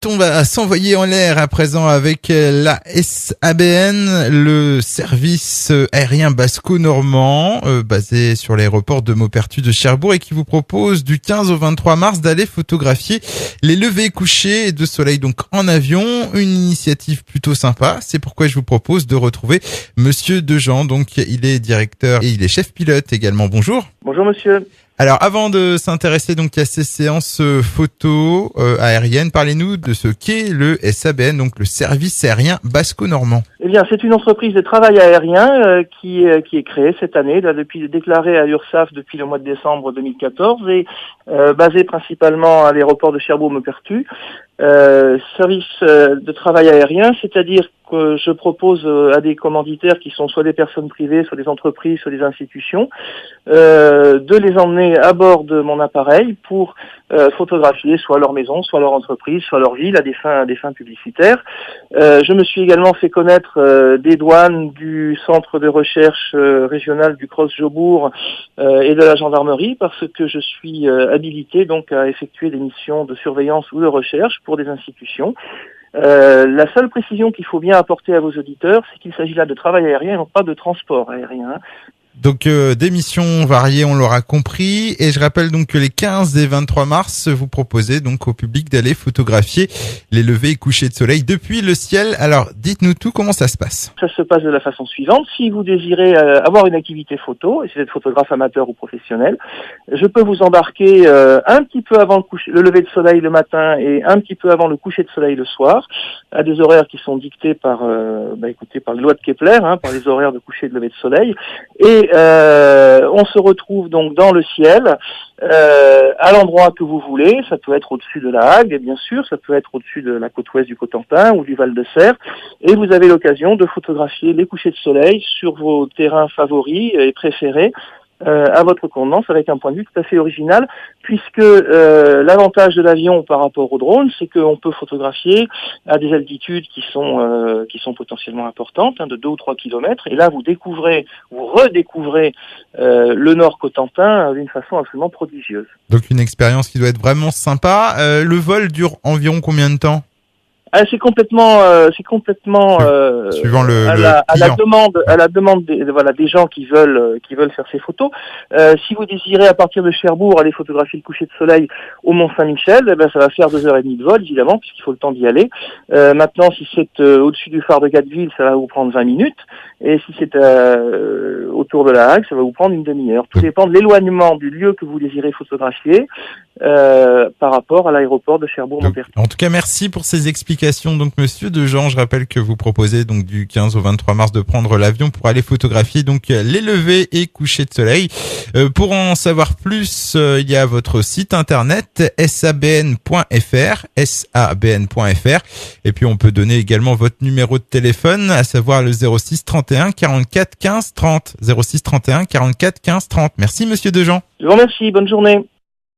On va s'envoyer en l'air à présent avec la SABN, le service aérien basco-normand, basé sur l'aéroport de Maupertuis de Cherbourg et qui vous propose du 15 au 23 mars d'aller photographier les levées couchers de soleil donc en avion. Une initiative plutôt sympa. C'est pourquoi je vous propose de retrouver Monsieur Dejean. Donc il est directeur et il est chef pilote également. Bonjour. Bonjour monsieur. Alors, avant de s'intéresser donc à ces séances photos aériennes, parlez-nous de ce qu'est le SABN, donc le service aérien basco-normand. Eh bien, c'est une entreprise de travail aérien qui est créée cette année, déclarée à l'URSSAF depuis le mois de décembre 2014 et basée principalement à l'aéroport de Cherbourg-Maupertuis. Service de travail aérien, c'est-à-dire que je propose à des commanditaires qui sont soit des personnes privées, soit des entreprises, soit des institutions, de les emmener à bord de mon appareil pour photographier soit leur maison, soit leur entreprise, soit leur ville à des fins publicitaires. Je me suis également fait connaître des douanes, du centre de recherche régional du Crous-Jobourg et de la gendarmerie parce que je suis habilité donc à effectuer des missions de surveillance ou de recherche pour des institutions. La seule précision qu'il faut bien apporter à vos auditeurs, c'est qu'il s'agit là de travail aérien et non pas de transport aérien. Donc des missions variées, on l'aura compris. Et je rappelle donc que les 15 et 23 mars, vous proposez donc au public d'aller photographier les levées et couchers de soleil depuis le ciel. Alors dites-nous tout, comment ça se passe? Ça se passe de la façon suivante. Si vous désirez avoir une activité photo, et si vous êtes photographe amateur ou professionnel, je peux vous embarquer un petit peu avant le lever de soleil le matin et un petit peu avant le coucher de soleil le soir, à des horaires qui sont dictés par par les lois de Kepler, par les horaires de coucher et de lever de soleil. Et on se retrouve donc dans le ciel, à l'endroit que vous voulez. Ça peut être au-dessus de la Hague, bien sûr, ça peut être au-dessus de la côte ouest du Cotentin ou du Val de Serre. Et vous avez l'occasion de photographier les couchers de soleil sur vos terrains favoris et préférés, à votre convenance, avec un point de vue tout à fait original, puisque l'avantage de l'avion par rapport au drone, c'est qu'on peut photographier à des altitudes qui sont potentiellement importantes, de 2 ou 3 kilomètres, et là vous redécouvrez le Nord Cotentin d'une façon absolument prodigieuse. Donc une expérience qui doit être vraiment sympa. Le vol dure environ combien de temps? C'est complètement suivant à la demande des gens qui veulent faire ces photos. Si vous désirez à partir de Cherbourg aller photographier le coucher de soleil au Mont Saint-Michel, ça va faire 2h30 de vol évidemment puisqu'il faut le temps d'y aller. Maintenant si c'est au-dessus du phare de Gatteville, ça va vous prendre 20 minutes et si c'est autour de la Hague, ça va vous prendre une demi-heure. Tout dépend de l'éloignement du lieu que vous désirez photographier par rapport à l'aéroport de Cherbourg-Maupertuis. En tout cas, merci pour ces explications. Donc, Monsieur Dejean, je rappelle que vous proposez donc du 15 au 23 mars de prendre l'avion pour aller photographier donc les levées et couchers de soleil. Pour en savoir plus, il y a votre site internet sabn.fr, et puis on peut donner également votre numéro de téléphone, à savoir le 06 31 44 15 30, 06 31 44 15 30. Merci Monsieur Dejean. Je vous remercie, bonne journée.